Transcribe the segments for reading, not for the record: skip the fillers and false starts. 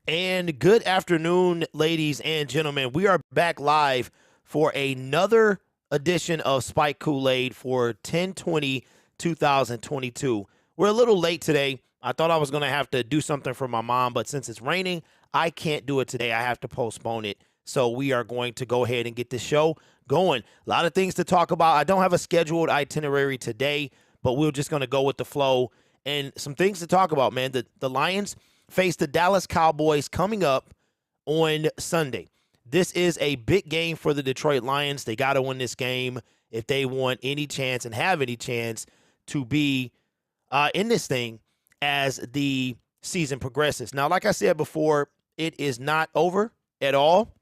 And good afternoon, ladies and gentlemen. We are back live for another edition of Spike Kool-Aid for 10/20/2022. We're a little late today. I thought I was going to have to do something for my mom, but since it's raining, I can't do it today. I have to postpone it. So we are going to go ahead and get this show going. A lot of things to talk about. I don't have a scheduled itinerary today, but we're just going to go with the flow and some things to talk about, man. The Lions face the Dallas Cowboys coming up on Sunday. This is a big game for the Detroit Lions. They got to win this game if they want any chance and have any chance to be in this thing as the season progresses. Now, like I said before, it is not over at all.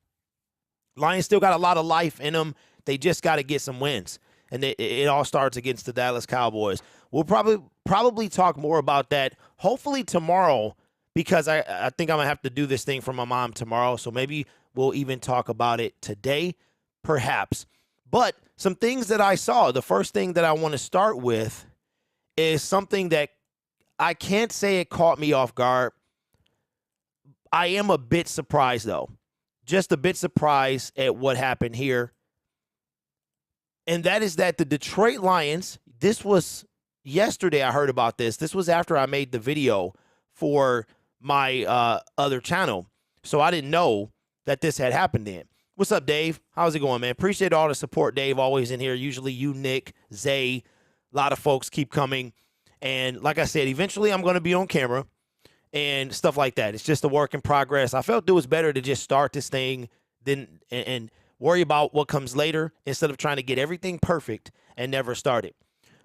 Lions still got a lot of life in them. They just got to get some wins. And it all starts against the Dallas Cowboys. We'll probably talk more about that hopefully tomorrow, because I think I'm going to have to do this thing for my mom tomorrow. So maybe we'll even talk about it today, perhaps. But some things that I saw, the first thing that I want to start with is something that I can't say it caught me off guard. I am a bit surprised, though. Just a bit surprised at what happened here. And that is that the Detroit Lions, this was yesterday I heard about this. This was after I made the video for my other channel. So I didn't know that this had happened then. What's up, Dave? How's it going, man? Appreciate all the support, Dave. Always in here. Usually you, Nick, Zay, a lot of folks keep coming. And like I said, eventually I'm going to be on camera and stuff like that. It's just a work in progress. I felt it was better to just start this thing than and worry about what comes later instead of trying to get everything perfect and never start it.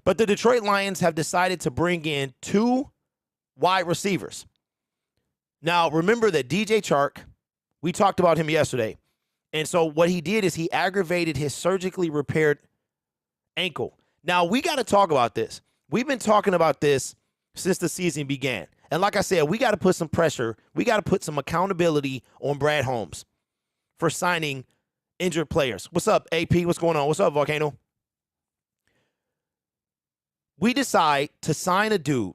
But the Detroit Lions have decided to bring in 2 wide receivers. Now, remember that DJ Chark, we talked about him yesterday. And so what he did is he aggravated his surgically repaired ankle. Now, we got to talk about this. We've been talking about this since the season began. And like I said, we got to put some pressure. We got to put some accountability on Brad Holmes for signing injured players. What's up, AP? What's going on? What's up, Volcano? We decide to sign a dude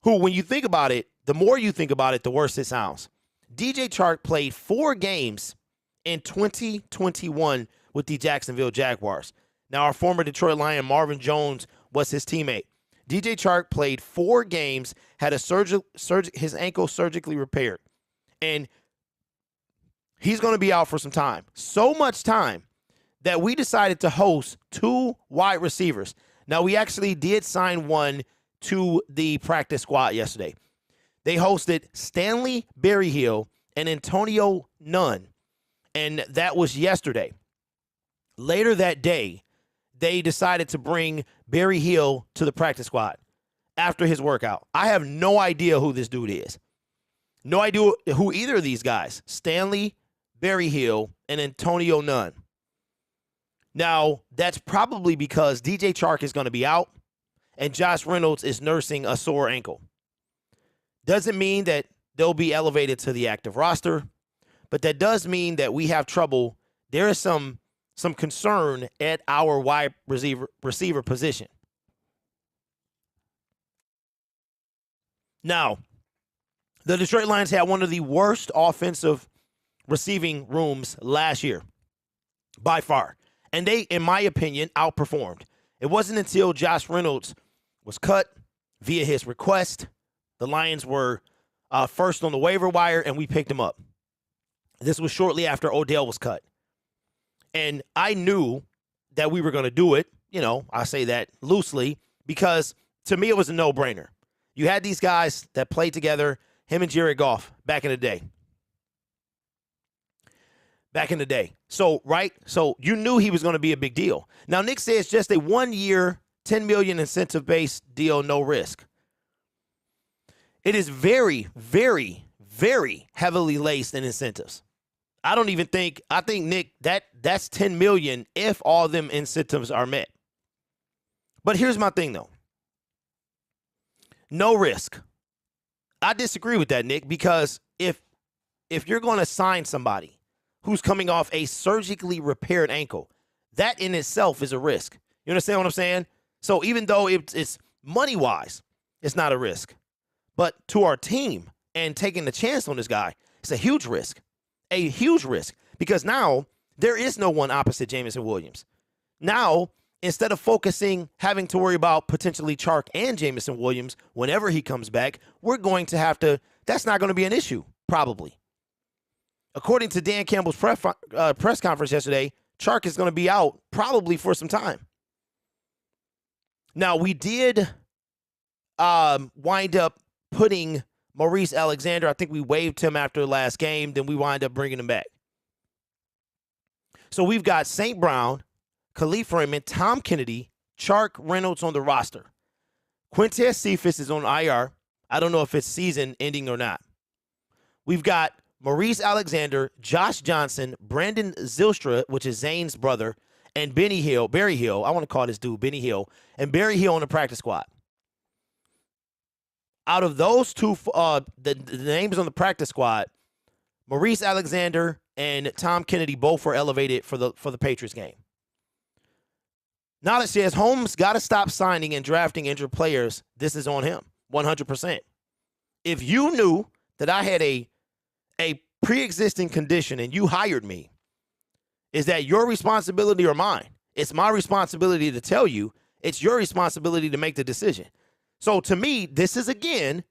who, when you think about it, the more you think about it, the worse it sounds. DJ Chark played 4 games in 2021 with the Jacksonville Jaguars. Now, our former Detroit Lion, Marvin Jones, was his teammate. DJ Chark played 4 games, had his ankle surgically repaired. And he's going to be out for some time. So much time that we decided to host 2 wide receivers. Now, we actually did sign one to the practice squad yesterday. They hosted Stanley Berryhill and Antonio Nunn, and that was yesterday. Later that day, they decided to bring Berryhill to the practice squad after his workout. I have no idea who this dude is. No idea who either of these guys, Stanley Berryhill and Antonio Nunn. Now, that's probably because DJ Chark is going to be out and Josh Reynolds is nursing a sore ankle. Doesn't mean that they'll be elevated to the active roster, but that does mean that we have trouble. There is some concern at our wide receiver position. Now, the Detroit Lions had one of the worst offensive receiving rooms last year, by far. And they, in my opinion, outperformed. It wasn't until Josh Reynolds was cut via his request. The Lions were first on the waiver wire, and we picked him up. This was shortly after Odell was cut. And I knew that we were going to do it. You know, I say that loosely because to me it was a no-brainer. You had these guys that played together, him and Jared Goff, back in the day. So you knew he was going to be a big deal. Now, Nick says just a 1-year, $10 million incentive-based deal, no risk. It is very, very, very heavily laced in incentives. I think, Nick, that's $10 million if all them incentives are met. But here's my thing, though. No risk. I disagree with that, Nick, because if you're going to sign somebody who's coming off a surgically repaired ankle, that in itself is a risk. You understand what I'm saying? So even though it's money-wise, it's not a risk. But to our team and taking the chance on this guy, It's a huge risk. A huge risk. Because now there is no one opposite Jamison Williams. Now, instead of having to worry about potentially Chark and Jamison Williams whenever he comes back, we're going to have to, that's not going to be an issue, probably. According to Dan Campbell's press conference yesterday, Chark is going to be out probably for some time. Now, we did wind up putting Maurice Alexander. I think we waived him after the last game. Then we wind up bringing him back. So we've got St. Brown, Khalif Raymond, Tom Kennedy, Chark Reynolds on the roster. Quintez Cephas is on IR. I don't know if it's season ending or not. We've got Maurice Alexander, Josh Johnson, Brandon Zylstra, which is Zane's brother, and Barry Hill. I want to call this dude Benny Hill, and Barry Hill on the practice squad. Out of those two, the names on the practice squad, Maurice Alexander and Tom Kennedy both were elevated for the Patriots game. Now that says Holmes got to stop signing and drafting injured players, this is on him, 100%. If you knew that I had a pre-existing condition and you hired me, is that your responsibility or mine? It's my responsibility to tell you. It's your responsibility to make the decision. So to me, this is, again,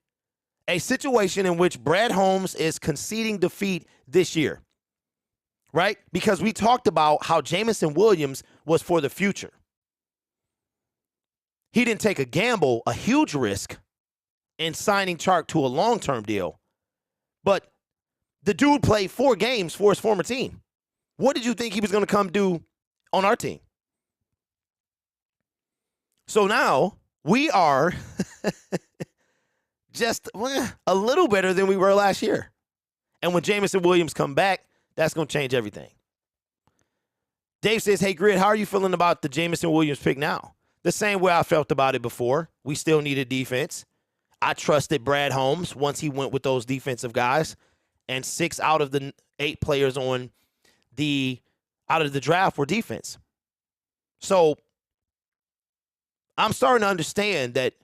a situation in which Brad Holmes is conceding defeat this year, right? Because we talked about how Jamison Williams was for the future. He didn't take a gamble, a huge risk, in signing Chark to a long-term deal. But the dude played 4 games for his former team. What did you think he was going to come do on our team? So now we are just a little better than we were last year. And when Jamison Williams come back, that's going to change everything. Dave says, hey, Grid, how are you feeling about the Jamison Williams pick now? The same way I felt about it before. We still needed defense. I trusted Brad Holmes once he went with those defensive guys. And 6 out of the 8 players out of the draft were defense. So I'm starting to understand that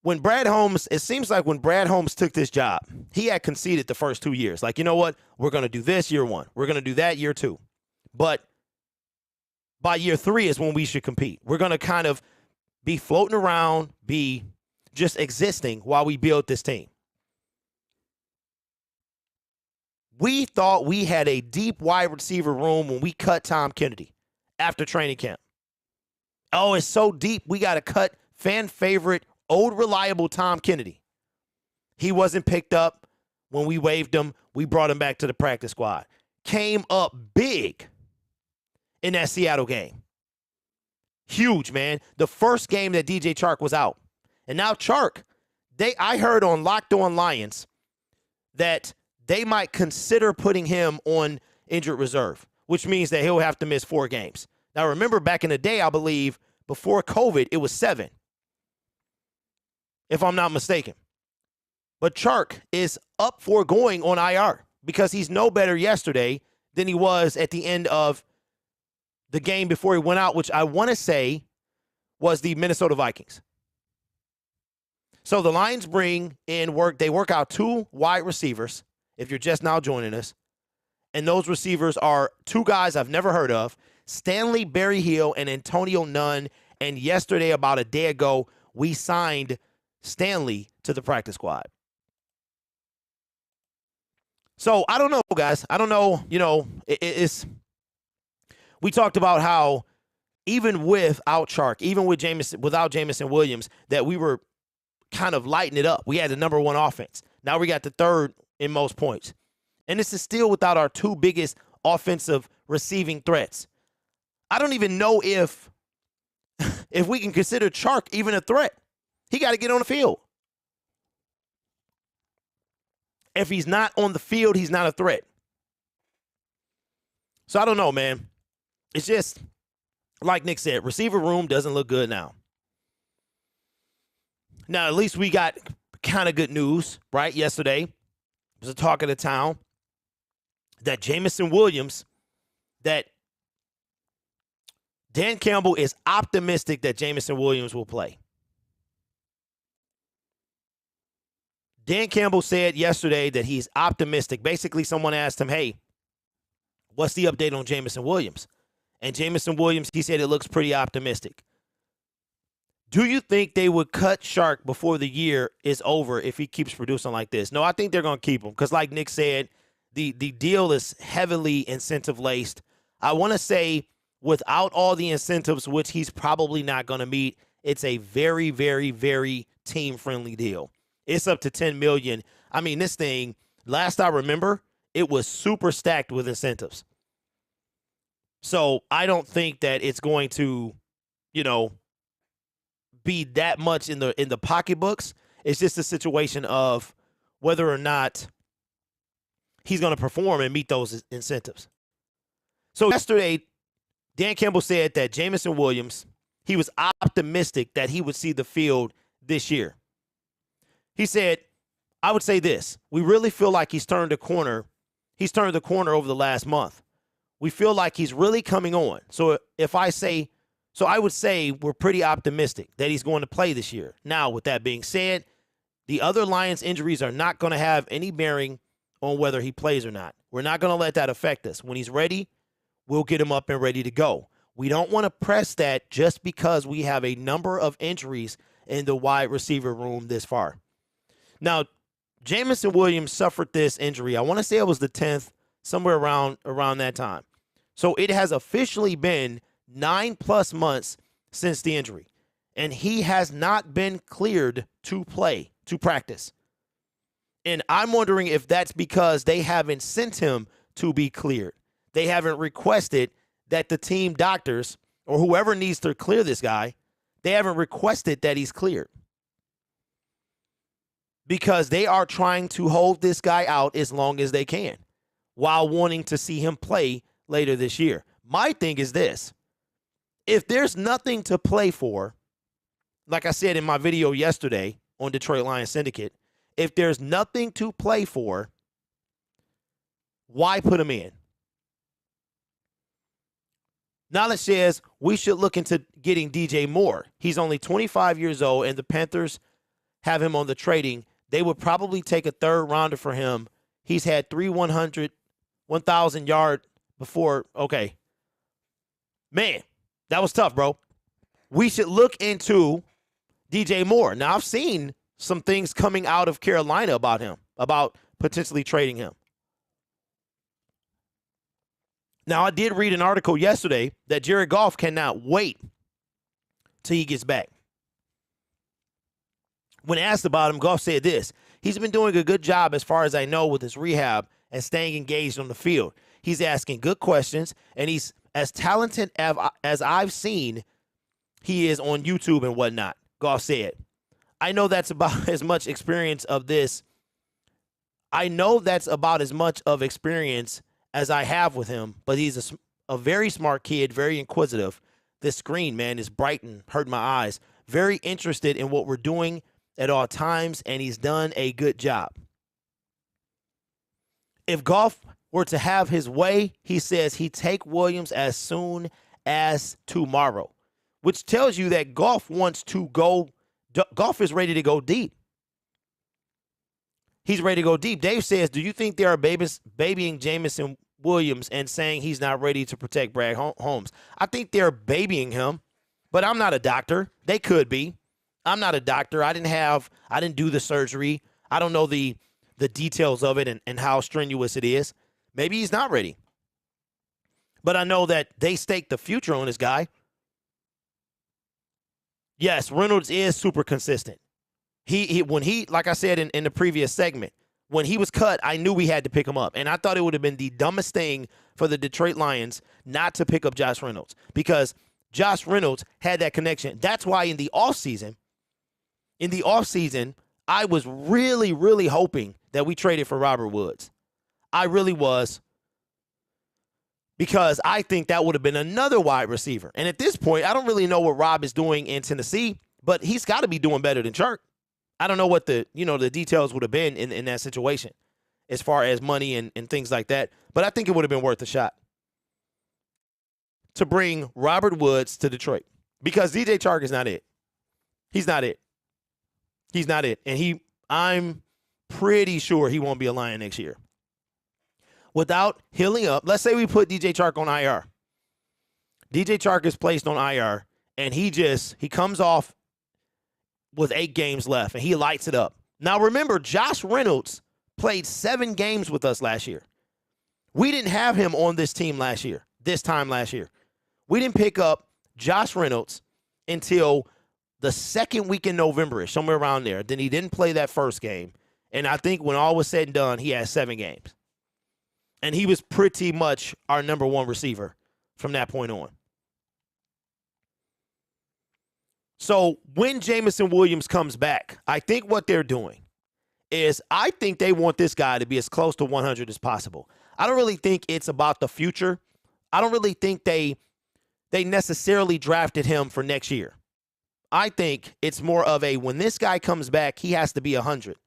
when Brad Holmes, it seems like when Brad Holmes took this job, he had conceded the first 2 years. Like, you know what? We're going to do this year 1. We're going to do that year 2. But by year 3 is when we should compete. We're going to kind of be floating around, be just existing while we build this team. We thought we had a deep wide receiver room when we cut Tom Kennedy after training camp. Oh, it's so deep, we got to cut fan favorite, old reliable Tom Kennedy. He wasn't picked up when we waived him. We brought him back to the practice squad. Came up big in that Seattle game. Huge, man. The first game that DJ Chark was out. And now Chark, I heard on Locked On Lions that they might consider putting him on injured reserve, which means that he'll have to miss 4 games. Now, remember, back in the day, I believe, before COVID, it was 7, if I'm not mistaken. But Chark is up for going on IR because he's no better yesterday than he was at the end of the game before he went out, which I want to say was the Minnesota Vikings. So the Lions they work out 2 wide receivers, if you're just now joining us. And those receivers are 2 guys I've never heard of, Stanley Berryhill and Antonio Nunn. And yesterday, about a day ago, we signed Stanley to the practice squad. So I don't know, guys. I don't know. We talked about how even without Chark, even without Jamison Williams, that we were kind of lighting it up. We had the number 1 offense. Now we got the 3rd in most points. And this is still without our 2 biggest offensive receiving threats. I don't even know if we can consider Chark even a threat. He got to get on the field. If he's not on the field, he's not a threat. So I don't know, man. It's just, like Nick said, receiver room doesn't look good now. Now, at least we got kind of good news, right? Yesterday was a talk of the town that Jamison Williams, that Dan Campbell is optimistic that Jamison Williams will play. Dan Campbell said yesterday that he's optimistic. Basically, someone asked him, hey, what's the update on Jameson Williams? And Jameson Williams, he said it looks pretty optimistic. Do you think they would cut Shark before the year is over if he keeps producing like this? No, I think they're going to keep him because, like Nick said, the deal is heavily incentive-laced. I want to say without all the incentives, which he's probably not going to meet, it's a very, very, very team-friendly deal. It's up to $10 million. I mean, this thing, last I remember, it was super stacked with incentives. So I don't think that it's going to, be that much in the pocketbooks. It's just a situation of whether or not he's going to perform and meet those incentives. So yesterday, Dan Campbell said that Jameson Williams, he was optimistic that he would see the field this year. He said, I would say this. We really feel like he's turned the corner. He's turned the corner over the last month. We feel like he's really coming on. So I would say we're pretty optimistic that he's going to play this year. Now, with that being said, the other Lions injuries are not going to have any bearing on whether he plays or not. We're not going to let that affect us. When he's ready, we'll get him up and ready to go. We don't want to press that just because we have a number of injuries in the wide receiver room this far. Now, Jameson Williams suffered this injury. I want to say it was the 10th, somewhere around that time. So it has officially been 9+ months since the injury, and he has not been cleared to practice. And I'm wondering if that's because they haven't sent him to be cleared. They haven't requested that the team doctors or whoever needs to clear this guy, they haven't requested that he's cleared. Because they are trying to hold this guy out as long as they can while wanting to see him play later this year. My thing is this. If there's nothing to play for, like I said in my video yesterday on Detroit Lions Syndicate, if there's nothing to play for, why put him in? Knowledge says we should look into getting DJ Moore. He's only 25 years old, and the Panthers have him on the trading. They would probably take a third rounder for him. He's had 1,000 yard before. Okay. Man. That was tough, bro. We should look into DJ Moore. Now, I've seen some things coming out of Carolina about him, about potentially trading him. Now, I did read an article yesterday that Jared Goff cannot wait till he gets back. When asked about him, Goff said this. He's been doing a good job, as far as I know, with his rehab and staying engaged on the field. He's asking good questions, and he's as talented as I've seen he is on YouTube and whatnot, Goff said. I know that's about as much experience of this. I know that's about as much of experience as I have with him, but he's a very smart kid, very inquisitive. This screen, man, is bright and hurt my eyes. Very interested in what we're doing at all times, and he's done a good job. If Goff were to have his way, he says he'd take Williams as soon as tomorrow, which tells you that Goff wants to go. Goff is ready to go deep. He's ready to go deep. Dave says, do you think they are babying Jameson Williams and saying he's not ready to protect Brad Holmes? I think they're babying him, but I'm not a doctor. They could be. I'm not a doctor. I didn't do the surgery. I don't know the details of it and how strenuous it is. Maybe he's not ready. But I know that they stake the future on this guy. Yes, Reynolds is super consistent. When he, like I said in the previous segment, when he was cut, I knew we had to pick him up. And I thought it would have been the dumbest thing for the Detroit Lions not to pick up Josh Reynolds, because Josh Reynolds had that connection. That's why in the offseason, I was really, really hoping that we traded for Robert Woods. I really was, because I think that would have been another wide receiver. And at this point, I don't really know what Rob is doing in Tennessee, but he's got to be doing better than Chark. I don't know what the details would have been in that situation as far as money and things like that, but I think it would have been worth a shot to bring Robert Woods to Detroit, because DJ Chark is not it. He's not it. He's not it. And I'm pretty sure he won't be a Lion next year. Without healing up, let's say we put DJ Chark on IR. DJ Chark is placed on IR, and he comes off with 8 games left, and he lights it up. Now, remember, Josh Reynolds played 7 games with us last year. We didn't have him on this team this time last year. We didn't pick up Josh Reynolds until the second week in November-ish, somewhere around there. Then he didn't play that first game. And I think when all was said and done, he had 7 games. And he was pretty much our number 1 receiver from that point on. So when Jameson Williams comes back, I think what they're doing is I think they want this guy to be as close to 100 as possible. I don't really think it's about the future. I don't really think they necessarily drafted him for next year. I think it's more of a when this guy comes back, he has to be 100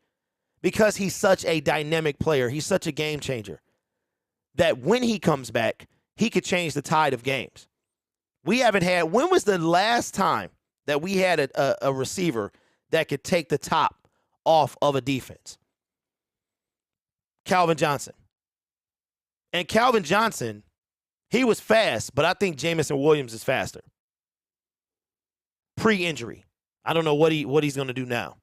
because he's such a dynamic player. He's such a game changer that when he comes back, he could change the tide of games. We haven't had – when was the last time that we had a receiver that could take the top off of a defense? Calvin Johnson. And Calvin Johnson, he was fast, but I think Jameson Williams is faster. Pre-injury. I don't know what he's going to do now.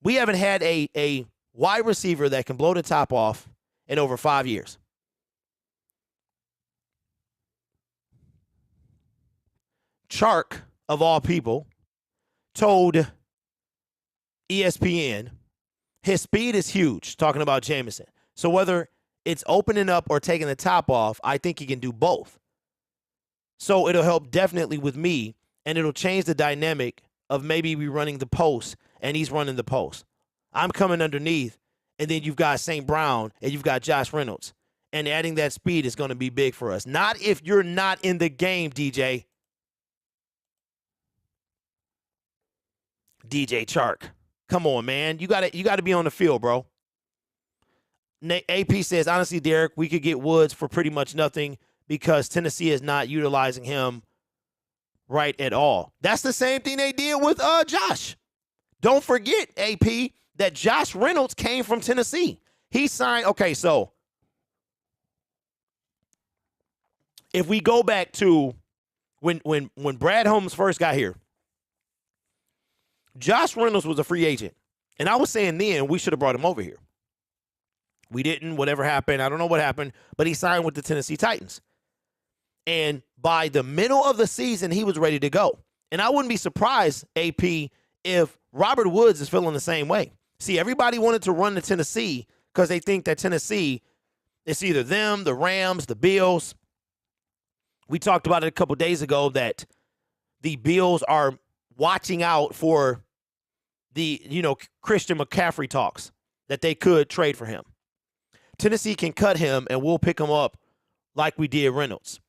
We haven't had a wide receiver that can blow the top off in over 5 years. Chark, of all people, told ESPN his speed is huge, talking about Jameson. So whether it's opening up or taking the top off, I think he can do both. So it'll help definitely with me, and it'll change the dynamic of maybe we running the post and he's running the post. I'm coming underneath, and then you've got St. Brown and you've got Josh Reynolds. And adding that speed is going to be big for us. Not if you're not in the game, DJ. DJ Chark. Come on, man. You gotta be on the field, bro. AP says, honestly, Derek, we could get Woods for pretty much nothing because Tennessee is not utilizing him right at all. That's the same thing they did with Josh. Don't forget, AP, that Josh Reynolds came from Tennessee. He signed, okay, so if we go back to when Brad Holmes first got here, Josh Reynolds was a free agent. And I was saying then we should have brought him over here. We didn't. Whatever happened, I don't know what happened, but he signed with the Tennessee Titans. And by the middle of the season, he was ready to go. And I wouldn't be surprised, AP, if Robert Woods is feeling the same way. See, everybody wanted to run to Tennessee because they think that Tennessee, it's either them, the Rams, the Bills. We talked about it a couple days ago that the Bills are watching out for the, Christian McCaffrey talks that they could trade for him. Tennessee can cut him, and we'll pick him up like we did Reynolds.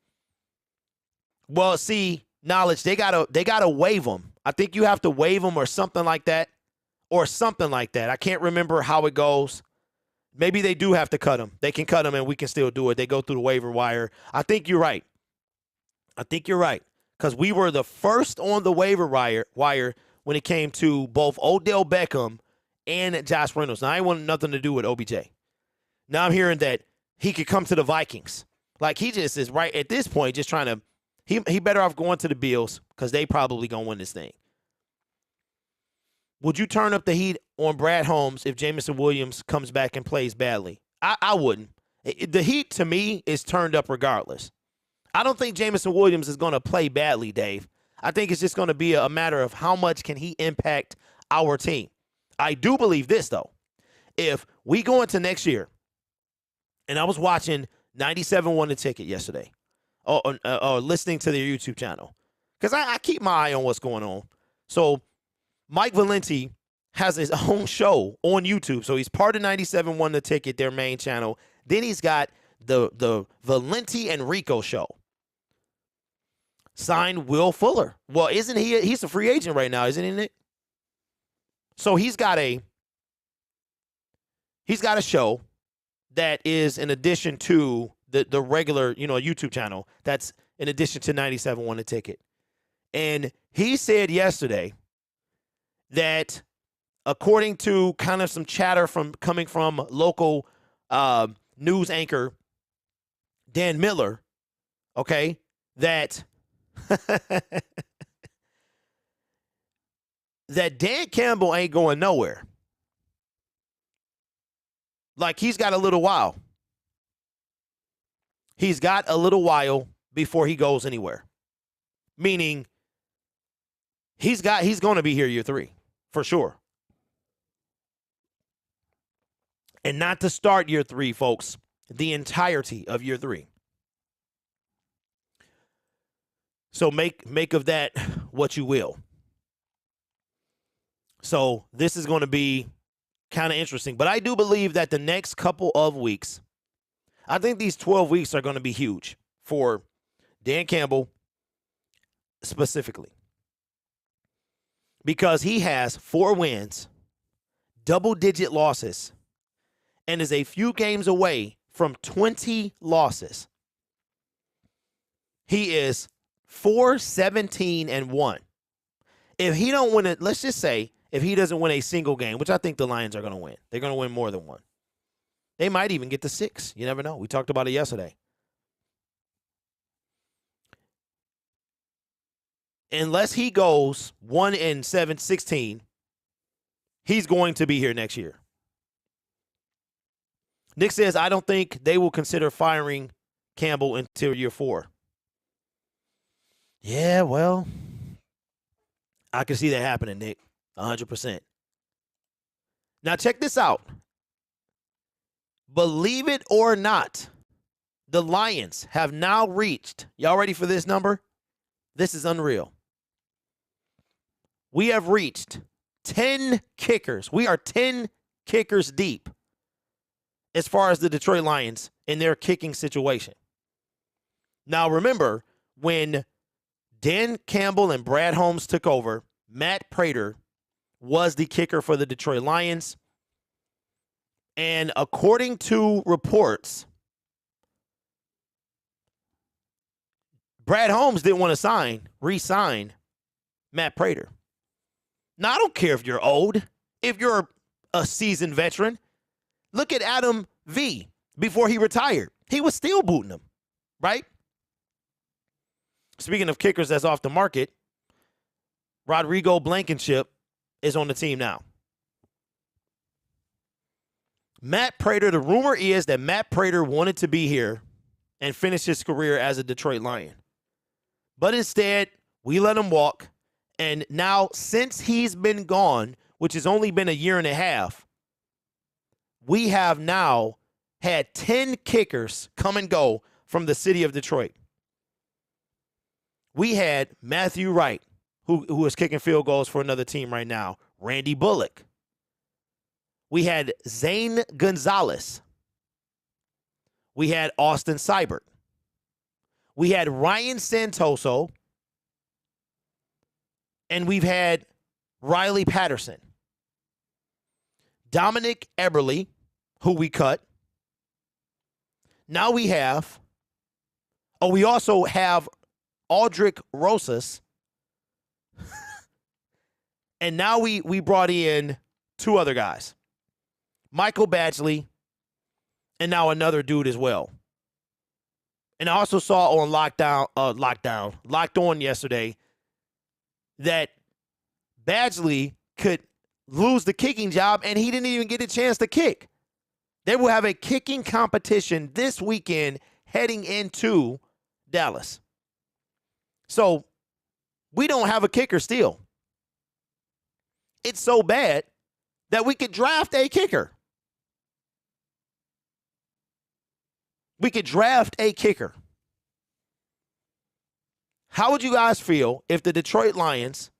Well, see, Knowledge, they gotta waive him. I think you have to waive him or something like that. I can't remember how it goes. Maybe they do have to cut him. They can cut him, and we can still do it. They go through the waiver wire. I think you're right. Because we were the first on the waiver wire when it came to both Odell Beckham and Josh Reynolds. Now, I ain't want nothing to do with OBJ. Now I'm hearing that he could come to the Vikings. Like, he just is right at this point just trying to – he better off going to the Bills because they probably going to win this thing. Would you turn up the heat on Brad Holmes if Jameson Williams comes back and plays badly? I wouldn't. The heat, to me, is turned up regardless. I don't think Jameson Williams is going to play badly, Dave. I think it's just going to be a matter of how much can he impact our team. I do believe this, though. If we go into next year, and I was watching 97 Won the Ticket yesterday, or listening to their YouTube channel, because I keep my eye on what's going on. So Mike Valenti has his own show on YouTube. So he's part of 97 Won the Ticket, their main channel. Then he's got the Valenti and Rico show. Signed Will Fuller. Well, isn't he? He's a free agent right now, isn't he, Nick? So he's got a show that is in addition to the regular, YouTube channel. That's in addition to 97 Won the Ticket. And he said yesterday that according to kind of some chatter coming from local news anchor Dan Miller, okay, that that Dan Campbell ain't going nowhere. Like, he's got a little while. He's got a little while before he goes anywhere. Meaning, he's going to be here year 3, for sure. And not to start year 3, folks, the entirety of year 3. So make of that what you will. So this is going to be kind of interesting. But I do believe that the next couple of weeks, I think these 12 weeks are going to be huge for Dan Campbell specifically. Because he has 4 wins, double-digit losses, and is a few games away from 20 losses. He is 4-17-1. If he don't win it, let's just say if he doesn't win a single game, which I think the Lions are going to win. They're going to win more than 1. They might even get to 6. You never know. We talked about it yesterday. Unless he goes 1-7-16, he's going to be here next year. Nick says, I don't think they will consider firing Campbell until year 4. Yeah, well, I can see that happening, Nick. 100%. Now, check this out. Believe it or not, the Lions have now reached, y'all ready for this number? This is unreal. We have reached 10 kickers. We are 10 kickers deep as far as the Detroit Lions in their kicking situation. Now, remember, when Dan Campbell and Brad Holmes took over, Matt Prater was the kicker for the Detroit Lions. And according to reports, Brad Holmes didn't want to re-sign Matt Prater. Now, I don't care if you're old, if you're a seasoned veteran. Look at Adam V. Before he retired. He was still booting him, right? Speaking of kickers that's off the market, Rodrigo Blankenship is on the team now. Matt Prater, the rumor is that Matt Prater wanted to be here and finish his career as a Detroit Lion. But instead, we let him walk. And now, since he's been gone, which has only been a year and a half, we have now had 10 kickers come and go from the city of Detroit. We had Matthew Wright, who is kicking field goals for another team right now. Randy Bullock. We had Zane Gonzalez. We had Austin Seibert. We had Ryan Santoso. And we've had Riley Patterson. Dominic Eberle, who we cut. Now we also have Aldrick Rosas. And now we brought in 2 other guys. Michael Badgley, and now another dude as well. And I also saw on Locked On yesterday that Badgley could lose the kicking job, and he didn't even get a chance to kick. They will have a kicking competition this weekend heading into Dallas. So we don't have a kicker still. It's so bad that we could draft a kicker. We could draft a kicker. How would you guys feel if the Detroit Lions,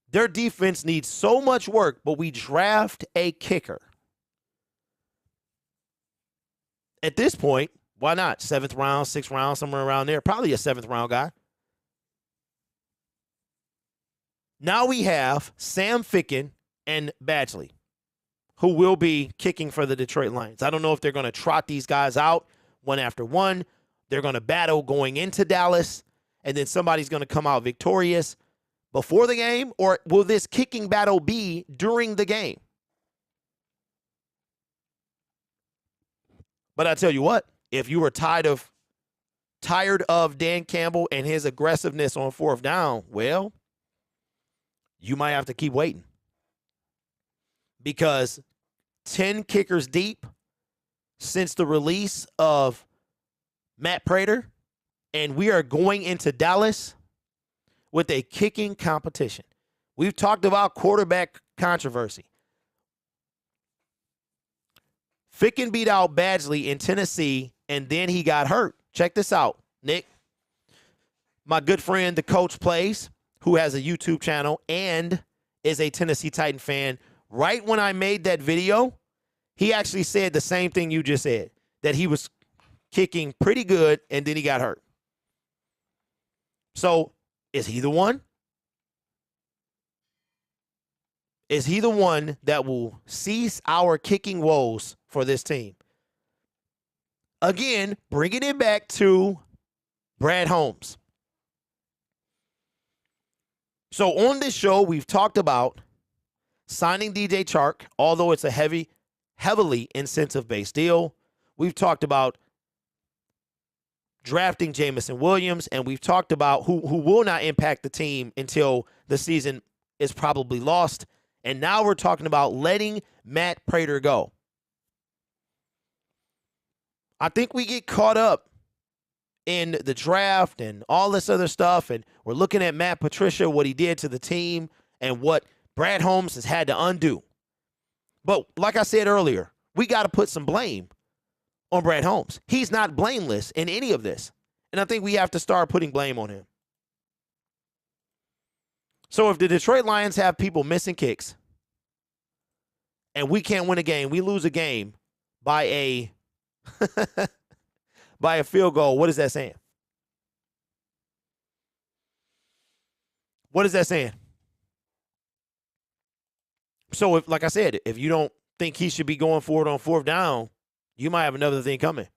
their defense needs so much work, but we draft a kicker? At this point, why not? 7th round, 6th round, somewhere around there. Probably a 7th round guy. Now we have Sam Ficken and Badgley, who will be kicking for the Detroit Lions. I don't know if they're going to trot these guys out one after one. They're going to battle going into Dallas, and then somebody's going to come out victorious. before the game, or will this kicking battle be during the game? But I tell you what, if you were tired of Dan Campbell and his aggressiveness on fourth down, well, you might have to keep waiting. Because 10 kickers deep since the release of Matt Prater, and we are going into Dallas with a kicking competition. We've talked about quarterback controversy. Ficken beat out Badgley in Tennessee, and then he got hurt. Check this out, Nick. My good friend, the Coach Plays, who has a YouTube channel and is a Tennessee Titan fan, right when I made that video, he actually said the same thing you just said, that he was kicking pretty good, and then he got hurt. So, is he the one? Is he the one that will cease our kicking woes for this team? Again, bringing it back to Brad Holmes. So on this show, we've talked about signing DJ Chark, although it's a heavily incentive-based deal. We've talked about drafting Jamison Williams, and we've talked about who will not impact the team until the season is probably lost. And now we're talking about letting Matt Prater go. I think we get caught up in the draft and all this other stuff, and we're looking at Matt Patricia, what he did to the team, and what Brad Holmes has had to undo. But like I said earlier, we got to put some blame on Brad Holmes. He's not blameless in any of this, and I think we have to start putting blame on him. So if the Detroit Lions have people missing kicks and we can't win a game, we lose a game by a by a field goal, what is that saying? What is that saying? So if, like I said, if you don't think he should be going for it on fourth down, you might have another thing coming.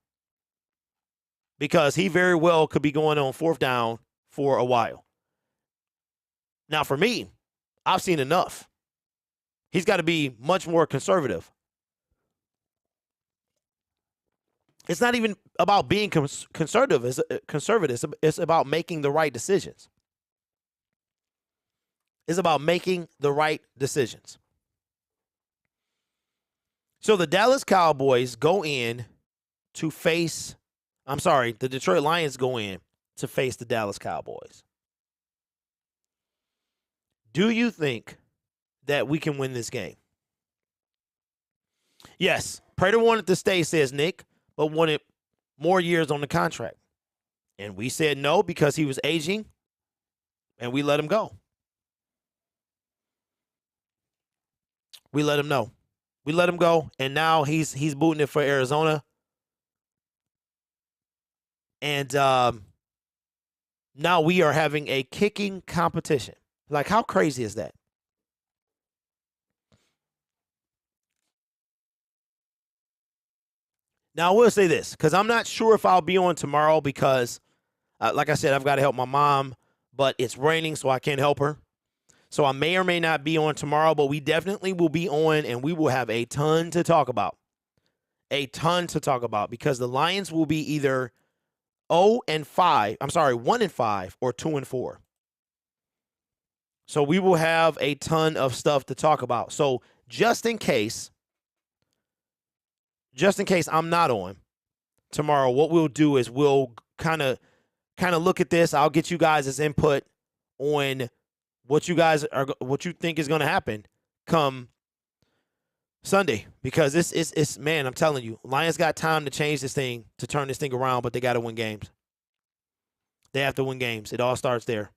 Because he very well could be going on fourth down for a while. Now, for me, I've seen enough. He's got to be much more conservative. It's not even about being conservative. It's about making the right decisions. It's about making the right decisions. So the Dallas Cowboys go in to face, the Detroit Lions go in to face the Dallas Cowboys. Do you think that we can win this game? Yes, Prater wanted to stay, says Nick, but wanted more years on the contract. And we said no because he was aging, and we let him go. We let him know. We let him go, and now he's booting it for Arizona. And now we are having a kicking competition. Like, how crazy is that? Now, I will say this, because I'm not sure if I'll be on tomorrow because, like I said, I've got to help my mom, but it's raining, so I can't help her. So I may or may not be on tomorrow, but we definitely will be on, and we will have a ton to talk about. A ton to talk about, because the Lions will be either 1-5, or 2-4. So we will have a ton of stuff to talk about. So just in case I'm not on tomorrow, what we'll do is we'll kind of look at this. I'll get you guys' input on what you think is going to happen come Sunday, because it's man, I'm telling you, Lions got time to change this thing, to turn this thing around, but they got to win games. They have to win games. It all starts there.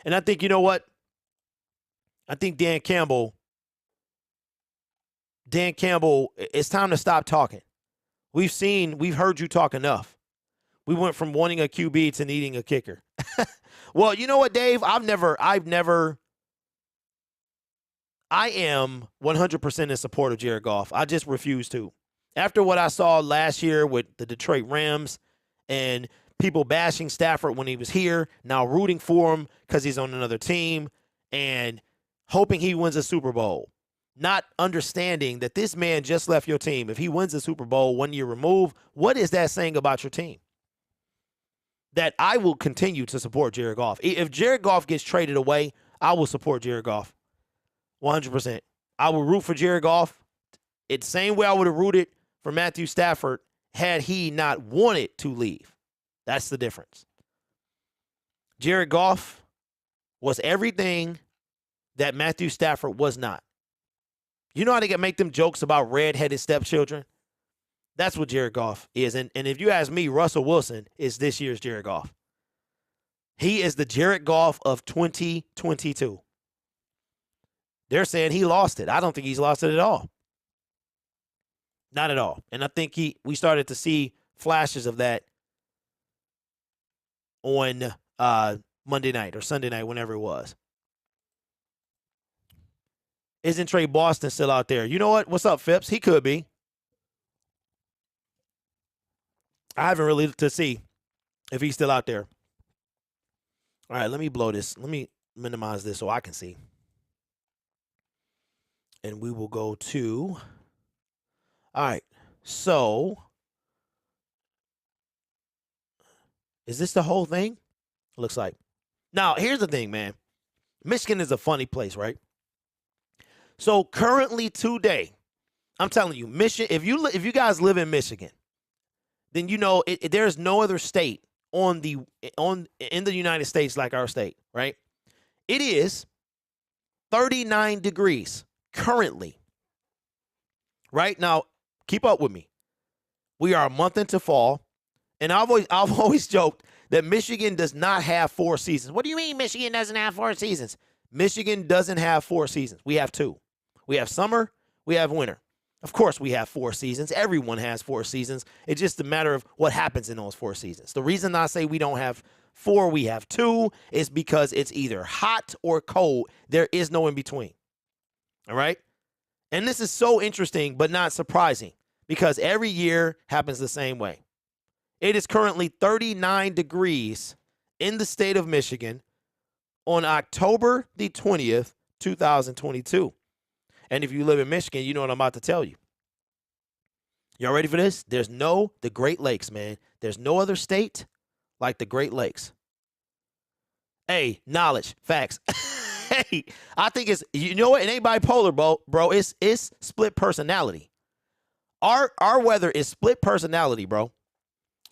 And I think, you know what? I think Dan Campbell, it's time to stop talking. We've heard you talk enough. We went from wanting a QB to needing a kicker. Well, you know what, Dave? I am 100% in support of Jared Goff. I just refuse to. After what I saw last year with the Detroit Rams and people bashing Stafford when he was here, now rooting for him because he's on another team, and hoping he wins a Super Bowl, not understanding that this man just left your team. If he wins the Super Bowl 1 year removed, what is that saying about your team? That I will continue to support Jared Goff. If Jared Goff gets traded away, I will support Jared Goff 100%. I will root for Jared Goff. It's the same way I would have rooted for Matthew Stafford had he not wanted to leave. That's the difference. Jared Goff was everything that Matthew Stafford was not. You know how they can make them jokes about red-headed stepchildren? That's what Jared Goff is. And if you ask me, Russell Wilson is this year's Jared Goff. He is the Jared Goff of 2022. They're saying he lost it. I don't think he's lost it at all. Not at all. And I think we started to see flashes of that on Monday night or Sunday night, whenever it was. Isn't Trey Boston still out there? You know what? What's up, Phipps? He could be. I haven't really looked to see if he's still out there. All right, let me blow this. Let me minimize this so I can see. And we will go to, all right, so is this the whole thing? Looks like. Now, here's the thing, man. Michigan is a funny place, right? So currently today, I'm telling you, Michigan. If you guys live in Michigan, then you know there's no other state in the United States like our state, right? It is 39 degrees currently. Right now, keep up with me. We are a month into fall, and I've always joked that Michigan does not have 4 seasons. What do you mean Michigan doesn't have 4 seasons? Michigan doesn't have 4 seasons. We have 2. We have summer, we have winter. Of course, we have 4 seasons. Everyone has 4 seasons. It's just a matter of what happens in those 4 seasons. The reason I say we don't have 4, we have 2, is because it's either hot or cold. There is no in between. All right? And this is so interesting, but not surprising, because every year happens the same way. It is currently 39 degrees in the state of Michigan on October the 20th, 2022. And if you live in Michigan, you know what I'm about to tell you. Y'all ready for this? The Great Lakes, man. There's no other state like the Great Lakes. Hey, knowledge, facts. Hey, I think it's, you know what? It ain't bipolar, bro. It's split personality. Our weather is split personality, bro.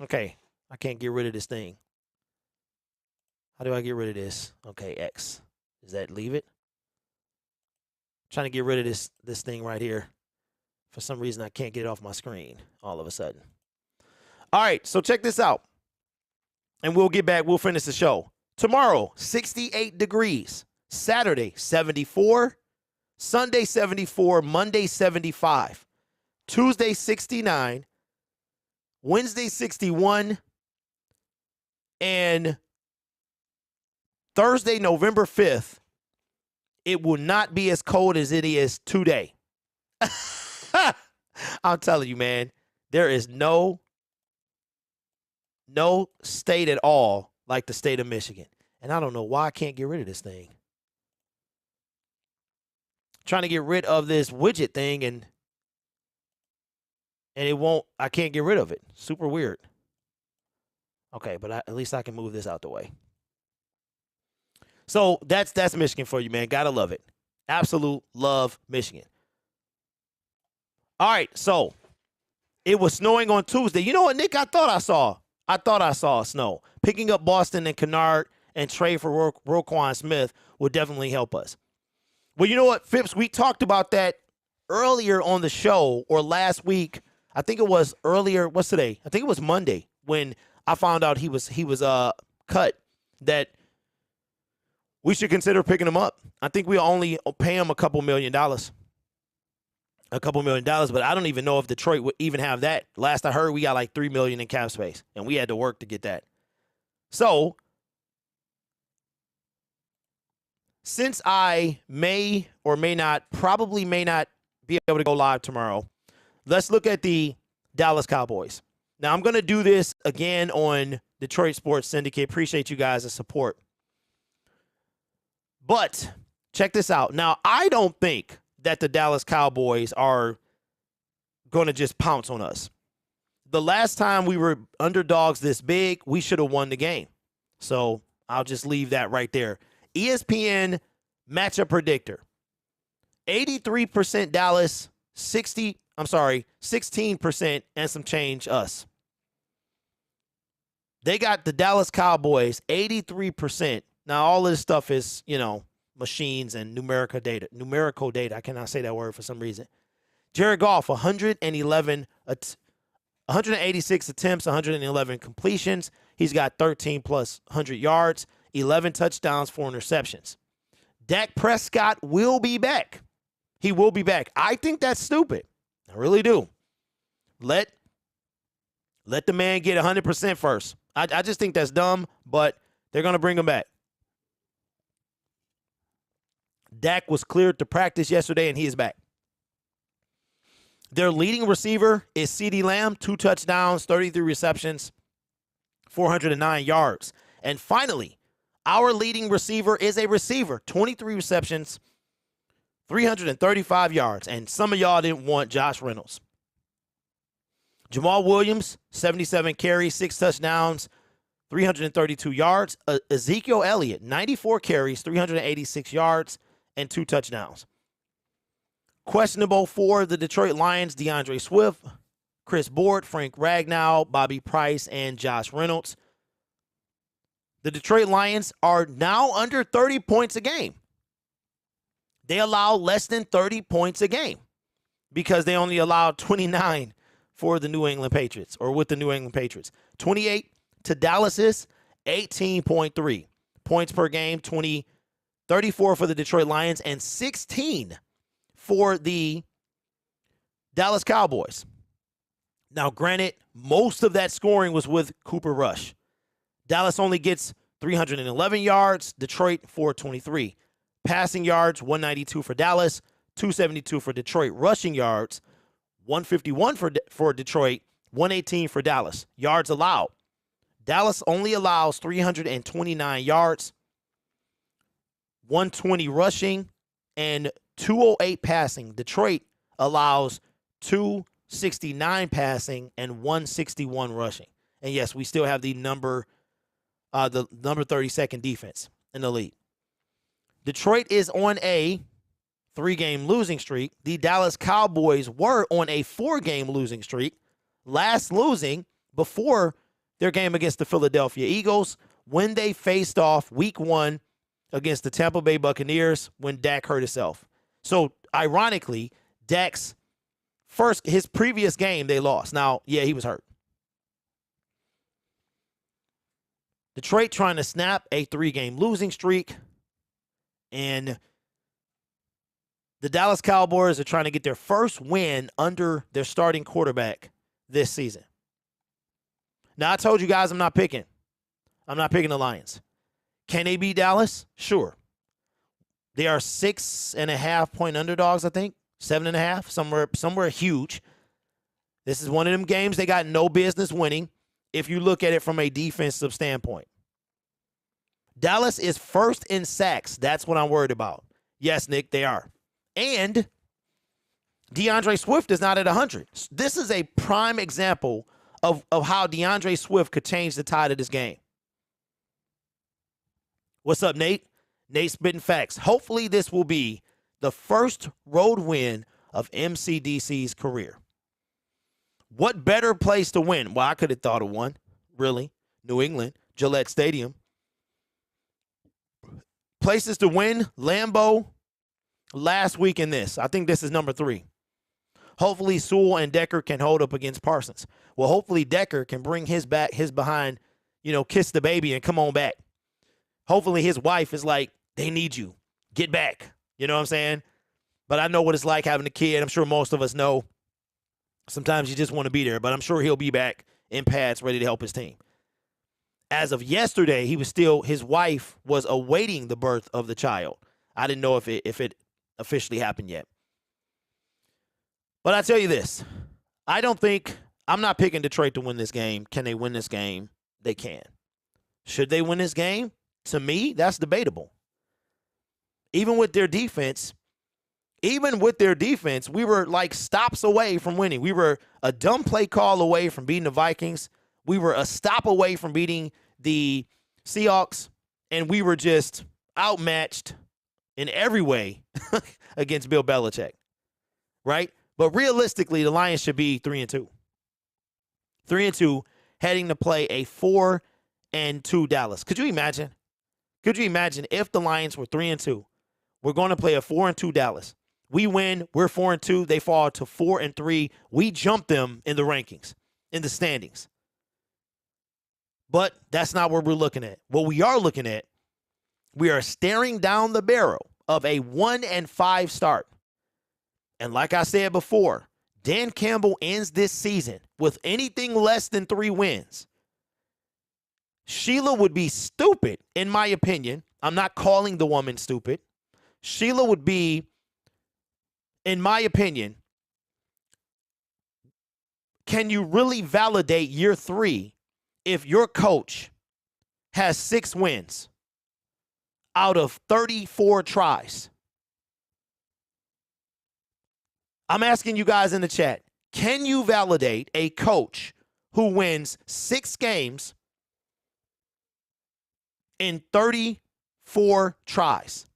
Okay, I can't get rid of this thing. How do I get rid of this? Okay, X. Does that leave it? Trying to get rid of this thing right here. For some reason, I can't get it off my screen all of a sudden. All right, so check this out. And we'll get back. We'll finish the show. Tomorrow, 68 degrees. Saturday, 74. Sunday, 74. Monday, 75. Tuesday, 69. Wednesday, 61. And Thursday, November 5th, it will not be as cold as it is today. I'm telling you, man, there is no state at all like the state of Michigan. And I don't know why I can't get rid of this thing. Trying to get rid of this widget thing, and it won't, I can't get rid of it. Super weird. Okay, but at least I can move this out the way. So that's Michigan for you, man. Gotta love it. Absolute love Michigan. All right, so it was snowing on Tuesday. You know what, Nick? I thought I saw snow. Picking up Boston and Kennard and trade for Roquan Smith would definitely help us. Well, you know what, Phipps? We talked about that earlier on the show, or last week. I think it was earlier. What's today? I think it was Monday when I found out he was cut. That we should consider picking him up. I think we only pay him a couple $1 million. But I don't even know if Detroit would even have that. Last I heard, we got like $3 million in cap space, and we had to work to get that. So, since I may or may not, probably may not be able to go live tomorrow, let's look at the Dallas Cowboys. Now, I'm going to do this again on Detroit Sports Syndicate. Appreciate you guys' support. But check this out. Now, I don't think that the Dallas Cowboys are going to just pounce on us. The last time we were underdogs this big, we should have won the game. So I'll just leave that right there. ESPN matchup predictor. 83% Dallas, 16% and some change us. They got the Dallas Cowboys 83%. Now all of this stuff is, machines and numerical data. I cannot say that word for some reason. Jared Goff, 186 attempts, 111 completions. He's got 13 plus 100 yards, 11 touchdowns, 4 interceptions. Dak Prescott will be back. He will be back. I think that's stupid. I really do. Let the man get 100% first. I just think that's dumb, but they're going to bring him back. Dak was cleared to practice yesterday, and he is back. Their leading receiver is CeeDee Lamb, 2 touchdowns, 33 receptions, 409 yards. And finally, our leading receiver is a receiver, 23 receptions, 335 yards. And some of y'all didn't want Josh Reynolds. Jamal Williams, 77 carries, 6 touchdowns, 332 yards. Ezekiel Elliott, 94 carries, 386 yards, and 2 touchdowns. Questionable for the Detroit Lions, DeAndre Swift, Chris Board, Frank Ragnow, Bobby Price, and Josh Reynolds. The Detroit Lions are now under 30 points a game. They allow less than 30 points a game because they only allowed 29 for the New England Patriots, or with the New England Patriots. 28 to Dallas's 18.3 points per game, 34 for the Detroit Lions, and 16 for the Dallas Cowboys. Now, granted, most of that scoring was with Cooper Rush. Dallas only gets 311 yards, Detroit 423. Passing yards, 192 for Dallas, 272 for Detroit. Rushing yards, 151 for Detroit, 118 for Dallas. Yards allowed. Dallas only allows 329 yards, 120 rushing, and 208 passing. Detroit allows 269 passing and 161 rushing. And yes, we still have the number 32nd defense in the league. Detroit is on a 3-game losing streak. The Dallas Cowboys were on a 4-game losing streak, last losing before their game against the Philadelphia Eagles when they faced off week 1 against the Tampa Bay Buccaneers when Dak hurt himself. So, ironically, his previous game, they lost. Now, yeah, he was hurt. Detroit trying to snap a 3-game losing streak. And the Dallas Cowboys are trying to get their first win under their starting quarterback this season. Now, I told you guys I'm not picking the Lions. Can they beat Dallas? Sure. They are 6.5-point underdogs, I think. 7.5, somewhere huge. This is one of them games they got no business winning if you look at it from a defensive standpoint. Dallas is first in sacks. That's what I'm worried about. Yes, Nick, they are. And DeAndre Swift is not at 100. This is a prime example of how DeAndre Swift could change the tide of this game. What's up, Nate? Nate spitting facts. Hopefully this will be the first road win of MCDC's career. What better place to win? Well, I could have thought of one. Really? New England, Gillette Stadium. Places to win, Lambeau, last week in this. I think this is number 3. Hopefully Sewell and Decker can hold up against Parsons. Well, hopefully Decker can bring his behind, kiss the baby and come on back. Hopefully his wife is like, they need you. Get back. You know what I'm saying? But I know what it's like having a kid. I'm sure most of us know. Sometimes you just want to be there, but I'm sure he'll be back in pads ready to help his team. As of yesterday, his wife was awaiting the birth of the child. I didn't know if it officially happened yet. But I tell you this, I'm not picking Detroit to win this game. Can they win this game? They can. Should they win this game? To me, that's debatable. even with their defense, we were like stops away from winning. We were a dumb play call away from beating the Vikings. We were a stop away from beating the Seahawks, and we were just outmatched in every way against Bill Belichick, right? But realistically, the Lions should be 3-2. 3-2, heading to play a 4-2 Dallas. Could you imagine? Could you imagine if the Lions were 3-2? We're going to play a 4-2 Dallas. We win, we're 4-2. They fall to 4-3. We jump them in the rankings, in the standings. But that's not what we're looking at. What we are looking at, we are staring down the barrel of a 1-5 start. And like I said before, Dan Campbell ends this season with anything less than 3 wins. Sheila would be stupid, in my opinion. I'm not calling the woman stupid. Sheila would be, in my opinion, can you really validate year 3 if your coach has 6 wins out of 34 tries? I'm asking you guys in the chat, can you validate a coach who wins 6 games in 34 tries?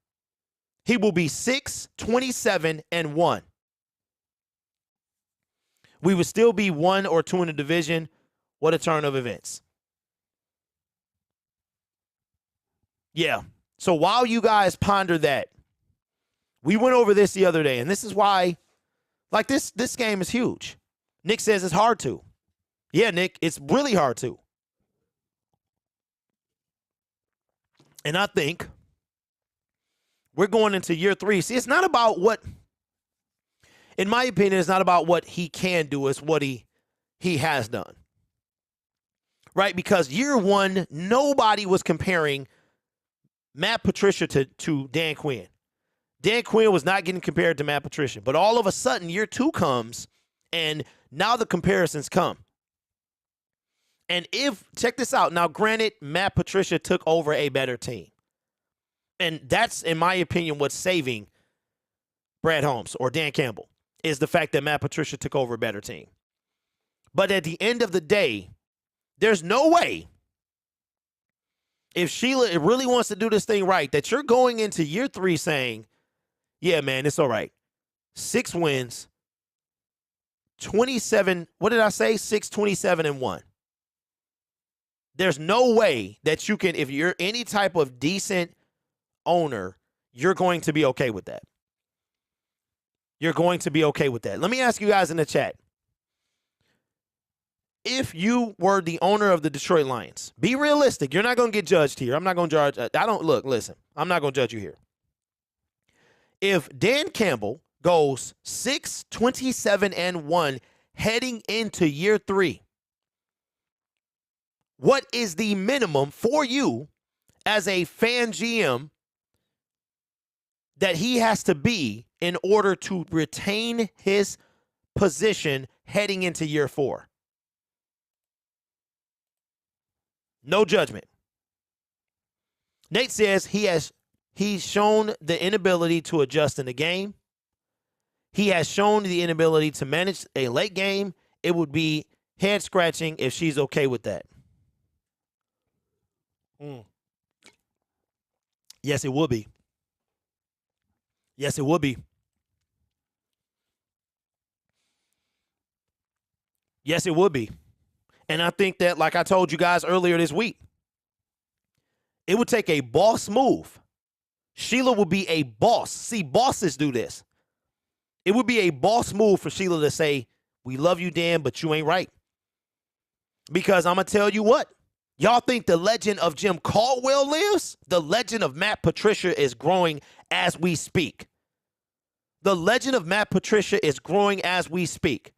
He will be 6-27-1. We would still be 1 or 2 in the division. What a turn of events. Yeah. So while you guys ponder that, we went over this the other day, and this is why, like, this game is huge. Nick says it's hard to. Yeah, Nick, it's really hard to. And I think we're going into year 3. See, it's not about what, in my opinion, it's not about what he can do. It's what he has done. Right? Because year 1, nobody was comparing Matt Patricia to Dan Quinn. Dan Quinn was not getting compared to Matt Patricia. But all of a sudden, year 2 comes, and now the comparisons come. And check this out. Now, granted, Matt Patricia took over a better team. And that's, in my opinion, what's saving Brad Holmes or Dan Campbell is the fact that Matt Patricia took over a better team. But at the end of the day, there's no way, if Sheila really wants to do this thing right, that you're going into year 3 saying, yeah, man, it's all right. 6 wins, 27, what did I say? 6-27-1. There's no way that you can, if you're any type of decent owner, you're going to be okay with that. You're going to be okay with that. Let me ask you guys in the chat. If you were the owner of the Detroit Lions, be realistic. You're not going to get judged here. I'm not going to judge. Listen, I'm not going to judge you here. If Dan Campbell goes 6-27-1 heading into year 3, what is the minimum for you as a fan GM that he has to be in order to retain his position heading into year 4? No judgment. Nate says he's shown the inability to adjust in the game. He has shown the inability to manage a late game. It would be head scratching if she's okay with that. Yes, it would be. Yes, it would be. Yes, it would be. And I think that, like I told you guys earlier this week, it would take a boss move. Sheila would be a boss. See, bosses do this. It would be a boss move for Sheila to say, we love you, Dan, but you ain't right. Because I'm going to tell you what. Y'all think the legend of Jim Caldwell lives? The legend of Matt Patricia is growing as we speak. The legend of Matt Patricia is growing as we speak.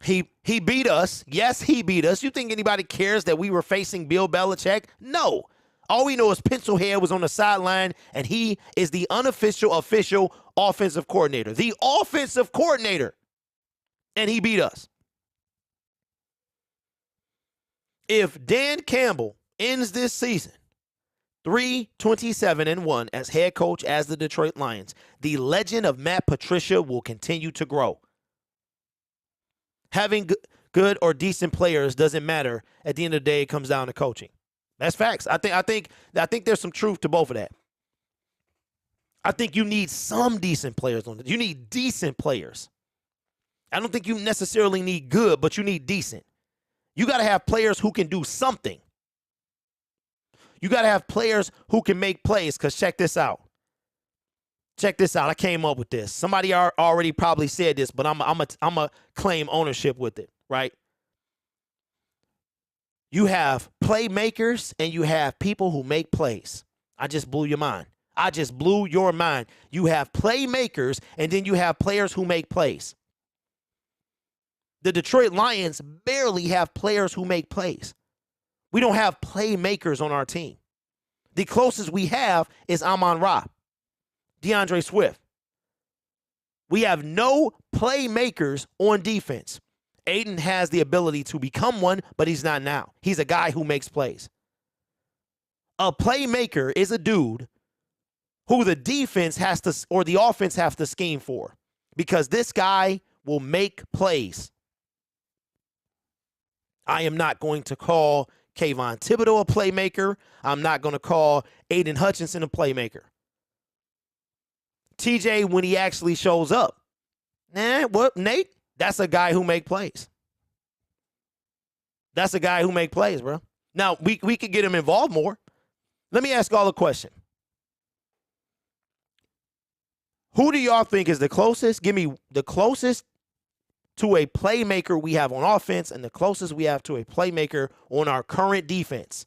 He beat us. Yes, he beat us. You think anybody cares that we were facing Bill Belichick? No. All we know is Pencilhead was on the sideline, and he is the unofficial, official offensive coordinator. The offensive coordinator. And he beat us. If Dan Campbell ends this season 3-27-1 as head coach as the Detroit Lions. The legend of Matt Patricia will continue to grow. Having good or decent players doesn't matter. At the end of the day, it comes down to coaching. That's facts. I think there's some truth to both of that. I think you need some decent players on it. You need decent players. I don't think you necessarily need good, but you need decent. You got to have players who can do something. You got to have players who can make plays, because check this out. Check this out. I came up with this. Somebody already probably said this, but I'm a claim ownership with it, right? You have playmakers and you have people who make plays. I just blew your mind. I just blew your mind. You have playmakers and then you have players who make plays. The Detroit Lions barely have players who make plays. We don't have playmakers on our team. The closest we have is Amon-Ra, DeAndre Swift. We have no playmakers on defense. Aiden has the ability to become one, but he's not now. He's a guy who makes plays. A playmaker is a dude who the defense has to, or the offense has to scheme for, because this guy will make plays. I am not going to call Kayvon Thibodeau a playmaker. I'm not going to call Aiden Hutchinson a playmaker. TJ, when he actually shows up, what, Nate? That's a guy who make plays. That's a guy who make plays, bro. Now, we could get him involved more. Let me ask y'all a question. Who do y'all think is the closest? Give me the closest to a playmaker we have on offense and the closest we have to a playmaker on our current defense.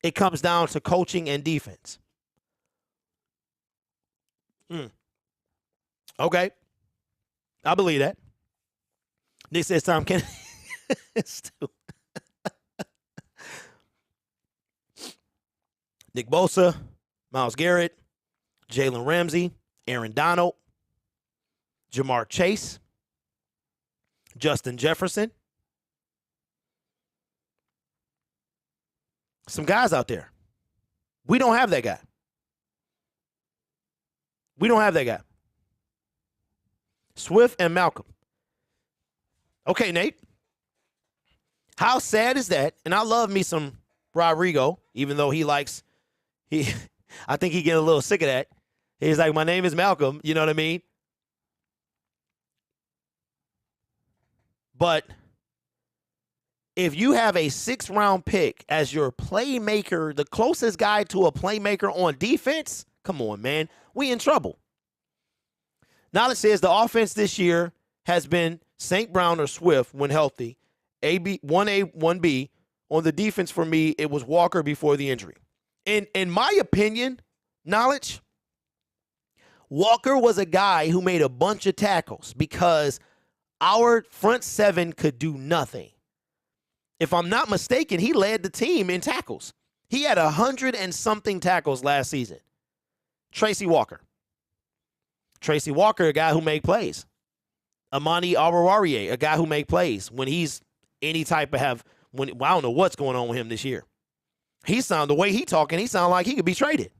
It comes down to coaching and defense. Okay. I believe that. Nick says Tom Kennedy. Nick Bosa, Myles Garrett, Jalen Ramsey, Aaron Donald, Jamar Chase, Justin Jefferson. Some guys out there. We don't have that guy. We don't have that guy. Swift and Malcolm. Okay, Nate. How sad is that? And I love me some Rodrigo, even though I think he get a little sick of that. He's like, my name is Malcolm. You know what I mean? But if you have a 6th-round pick as your playmaker, the closest guy to a playmaker on defense, come on, man. We in trouble. Knowledge says the offense this year has been St. Brown or Swift when healthy. 1A, 1B. On the defense for me, it was Walker before the injury. In my opinion, Knowledge, Walker was a guy who made a bunch of tackles because our front 7 could do nothing. If I'm not mistaken, he led the team in tackles. He had 100 and something tackles last season. Tracy Walker, a guy who made plays. Amani Awarie, a guy who made plays when he's any type of I don't know what's going on with him this year. The way he talking, he sound like he could be traded.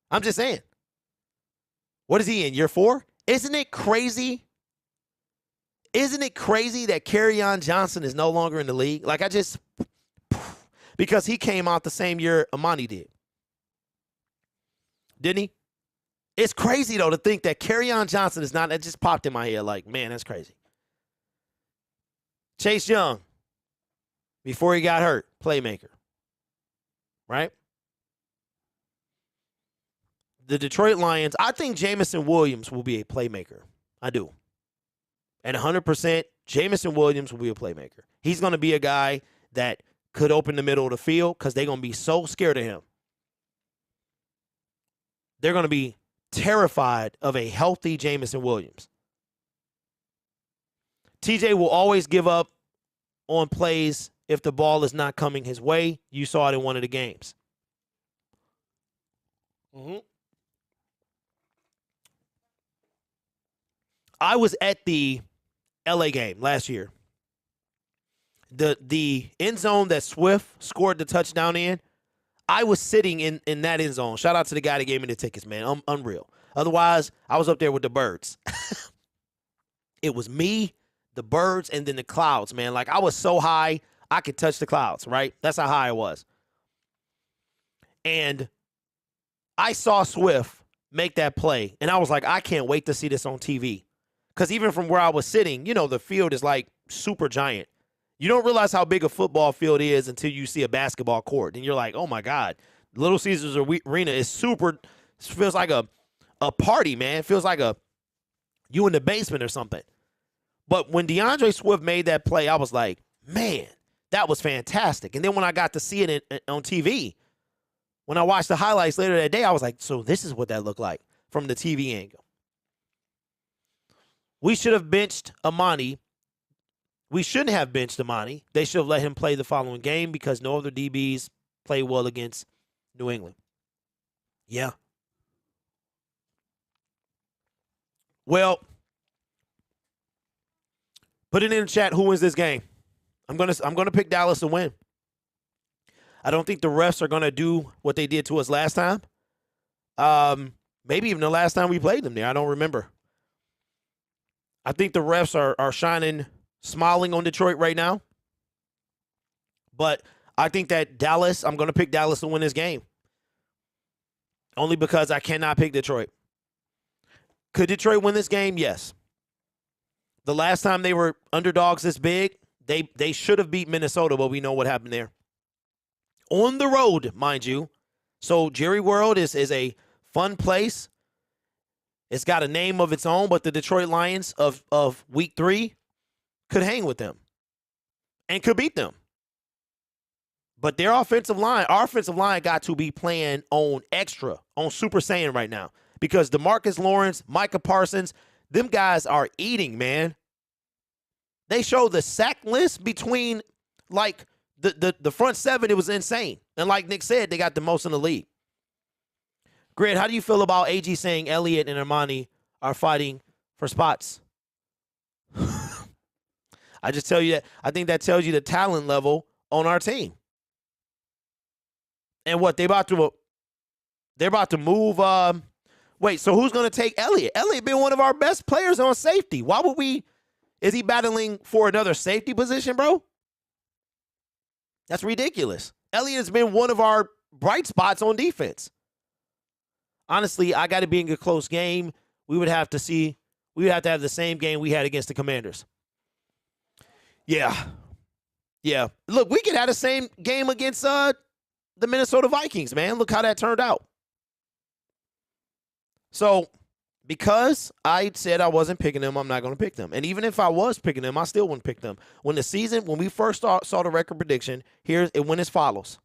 I'm just saying. What is he in, year 4? Isn't it crazy? Isn't it crazy that Kerryon Johnson is no longer in the league? Because he came out the same year Amani did. Didn't he? It's crazy, though, to think that Kerryon Johnson is not. It just popped in my head like, man, that's crazy. Chase Young, before he got hurt, playmaker. Right? The Detroit Lions, I think Jameson Williams will be a playmaker. I do. And 100%, Jameson Williams will be a playmaker. He's going to be a guy that could open the middle of the field because they're going to be so scared of him. They're going to be terrified of a healthy Jameson Williams. TJ will always give up on plays if the ball is not coming his way. You saw it in one of the games. I was at the LA game last year. The end zone that Swift scored the touchdown in, I was sitting in that end zone. Shout out to the guy that gave me the tickets, man. Unreal. Otherwise, I was up there with the birds. It was me, the birds, and then the clouds, man. Like, I was so high, I could touch the clouds, right? That's how high I was. And I saw Swift make that play, and I was like, I can't wait to see this on TV. Because even from where I was sitting, the field is like super giant. You don't realize how big a football field is until you see a basketball court. And you're like, oh, my God. Little Caesars Arena is super, feels like a party, man. It feels like you in the basement or something. But when DeAndre Swift made that play, I was like, man, that was fantastic. And then when I got to see it on TV, when I watched the highlights later that day, I was like, so this is what that looked like from the TV angle. We should have benched Amani. We shouldn't have benched Amani. They should have let him play the following game because no other DBs play well against New England. Yeah. Well, put it in the chat. Who wins this game? I'm gonna pick Dallas to win. I don't think the refs are gonna do what they did to us last time. Maybe even the last time we played them there. I don't remember. I think the refs are shining, smiling on Detroit right now. But I think that Dallas, I'm gonna pick Dallas to win this game. Only because I cannot pick Detroit. Could Detroit win this game? Yes. The last time they were underdogs this big, they should have beat Minnesota, but we know what happened there. On the road, mind you. So Jerry World is a fun place. It's got a name of its own, but the Detroit Lions of week 3 could hang with them and could beat them. But their our offensive line got to be playing on extra, on Super Saiyan right now. Because DeMarcus Lawrence, Micah Parsons, them guys are eating, man. They show the sack list between, like, the front 7. It was insane. And like Nick said, they got the most in the league. Grid, how do you feel about AG saying Elliott and Armani are fighting for spots? I just tell you that. I think that tells you the talent level on our team. And what, they're about to move. Wait, so who's going to take Elliott? Elliott been one of our best players on safety. Why would we? Is he battling for another safety position, bro? That's ridiculous. Elliott has been one of our bright spots on defense. Honestly, I got to be in a close game. We would have to have the same game we had against the Commanders. Yeah. Look, we could have the same game against the Minnesota Vikings, man. Look how that turned out. So, because I said I wasn't picking them, I'm not going to pick them. And even if I was picking them, I still wouldn't pick them. When we first saw the record prediction, it went as follows.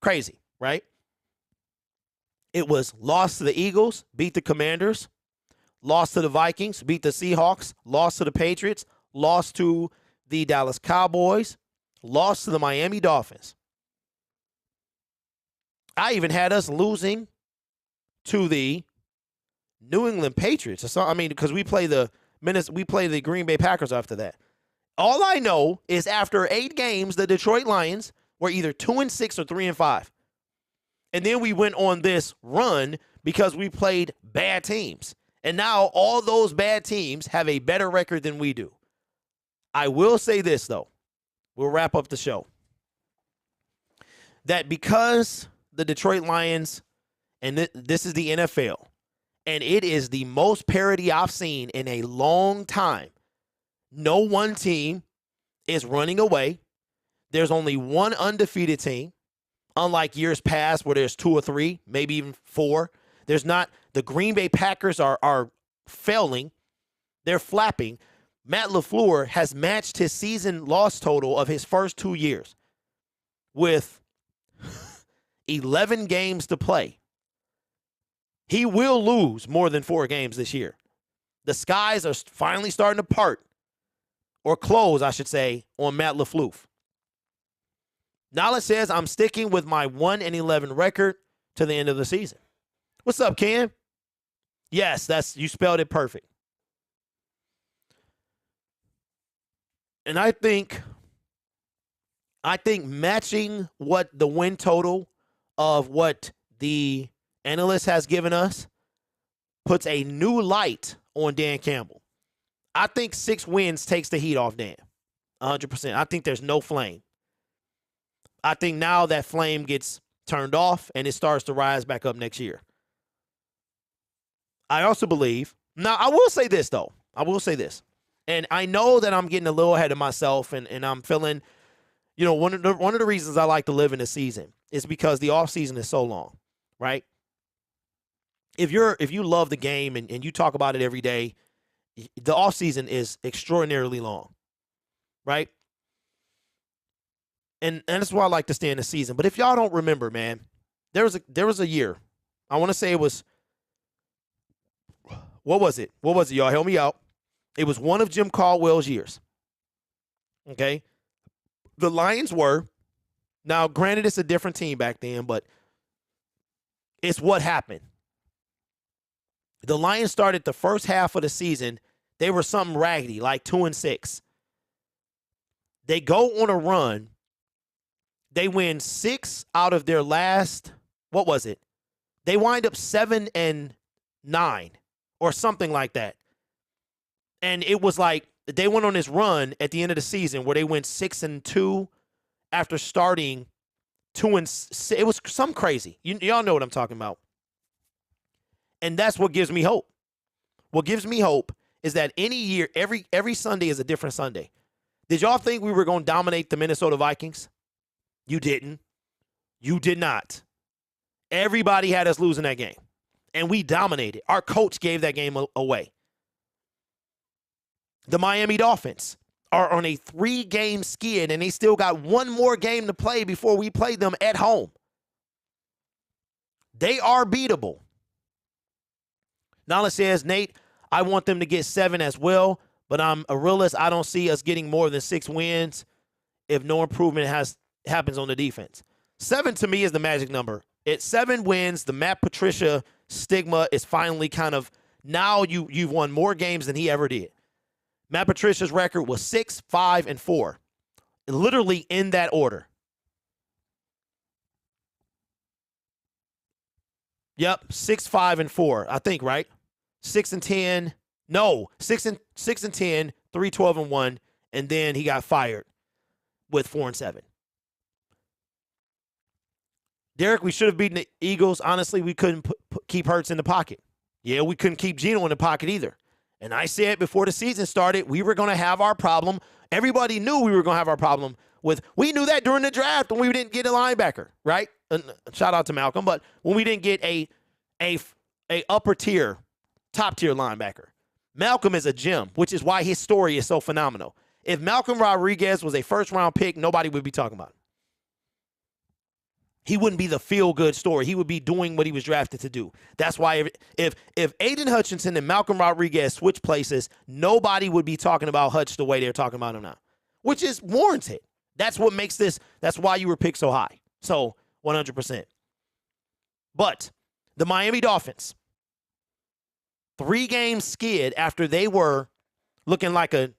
Crazy, right? It was loss to the Eagles, beat the Commanders, loss to the Vikings, beat the Seahawks, loss to the Patriots, loss to the Dallas Cowboys, loss to the Miami Dolphins. I even had us losing to the New England Patriots. Because we play the Green Bay Packers after that. All I know is after 8 games, the Detroit Lions were either 2-6 or 3-5. And then we went on this run because we played bad teams. And now all those bad teams have a better record than we do. I will say this, though. We'll wrap up the show. That because the Detroit Lions, and this is the NFL, and it is the most parity I've seen in a long time. No one team is running away. There's only one undefeated team, unlike years past where there's 2 or 3, maybe even 4. There's not. The Green Bay Packers are failing. They're flapping. Matt LaFleur has matched his season loss total of his first 2 years with 11 games to play. He will lose more than 4 games this year. The skies are finally starting to part, or close, I should say, on Matt LaFleur. Nala says, I'm sticking with my 1-11 record to the end of the season. What's up, Ken? Yes, you spelled it perfect. And I think matching what the win total of what the analyst has given us puts a new light on Dan Campbell. I think 6 wins takes the heat off Dan. 100%. I think there's no flame. I think now that flame gets turned off and it starts to rise back up next year. I also believe, now I will say this though. I will say this. And I know that I'm getting a little ahead of myself and I'm feeling, one of the reasons I like to live in the season is because the offseason is so long, right? If you love the game and you talk about it every day, the offseason is extraordinarily long, right? And that's why I like to stay in the season. But if y'all don't remember, man, there was a year. I want to say it was, what was it? What was it, y'all? Help me out. It was one of Jim Caldwell's years. Okay? The Lions were, now granted it's a different team back then, but it's what happened. The Lions started the first half of the season, they were something raggedy, like 2-6. They go on a run. They win 6 out of their last, what was it? They wind up 7-9 or something like that. And it was like they went on this run at the end of the season where they went 6-2 after starting 2-6. It was some crazy. Y'all know what I'm talking about. And that's what gives me hope. What gives me hope is that any year, every Sunday is a different Sunday. Did y'all think we were going to dominate the Minnesota Vikings? You didn't. You did not. Everybody had us losing that game. And we dominated. Our coach gave that game away. The Miami Dolphins are on a 3-game skid, and they still got one more game to play before we play them at home. They are beatable. Nala says, Nate, I want them to get 7 as well, but I'm a realist. I don't see us getting more than 6 wins if no improvement happens on the defense. 7 to me is the magic number. At 7 wins, the Matt Patricia stigma is finally kind of, now you've won more games than he ever did. Matt Patricia's record was 6, 5, and 4. Literally in that order. Yep, 6, 5, and 4. I think, right? 6 and 10. No, 6 and 10, 3, 12, and 1, and then he got fired with 4 and 7. Derek, we should have beaten the Eagles. Honestly, we couldn't keep Hurts in the pocket. Yeah, we couldn't keep Geno in the pocket either. And I said before the season started, we were going to have our problem. Everybody knew we were going to have our problem with, we knew that during the draft when we didn't get a linebacker, right? And shout out to Malcolm, but when we didn't get a upper tier, top tier linebacker. Malcolm is a gem, which is why his story is so phenomenal. If Malcolm Rodriguez was a first round pick, nobody would be talking about him. He wouldn't be the feel-good story. He would be doing what he was drafted to do. That's why if Aiden Hutchinson and Malcolm Rodriguez switch places, nobody would be talking about Hutch the way they're talking about him now, which is warranted. That's what makes this. That's why you were picked so high. So 100%. But the Miami Dolphins, 3-game skid after they were looking like a